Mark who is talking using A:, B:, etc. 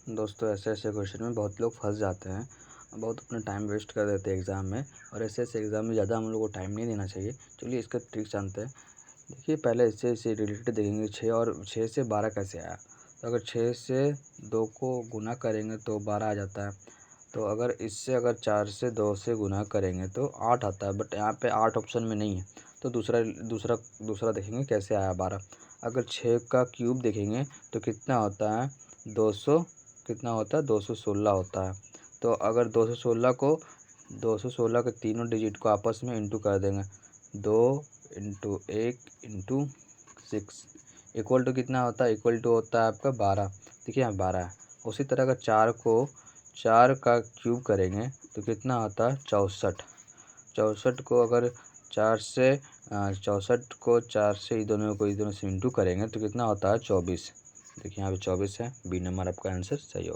A: दोस्तों ऐसे ऐसे क्वेश्चन में बहुत लोग फंस जाते हैं, बहुत अपना टाइम वेस्ट कर देते हैं एग्ज़ाम में। और ऐसे ऐसे एग्ज़ाम में ज़्यादा हम लोग को टाइम नहीं देना चाहिए। चलिए इसका ट्रिक जानते हैं। देखिए पहले इससे इससे रिलेटेड देखेंगे 6 और 6 से 12 कैसे आया। तो अगर 6 से 2 को गुना करेंगे तो 12 आ जाता है। तो अगर इससे अगर 4 से 2 से गुना करेंगे तो 8 आता है, बट यहाँ पे 8 ऑप्शन में नहीं है। तो दूसरा दूसरा दूसरा देखेंगे कैसे आया 12। अगर 6 का क्यूब देखेंगे तो कितना होता है 200, कितना होता है 216 होता है। तो अगर 216 के तीनों डिजिट को आपस में इंटू कर देंगे, 2 इंटू 1 इंटू 6 इक्वल टू कितना होता है, इक्वल टू होता है आपका 12। देखिए यहाँ 12 है। उसी तरह अगर 4 का क्यूब करेंगे तो कितना होता है 64। 64 को अगर 4 से 64 को 4 से इस दोनों से इंटू करेंगे तो कितना होता है 24। देखिए यहाँ पे 24 है। बी नंबर आपका आंसर सही होगा।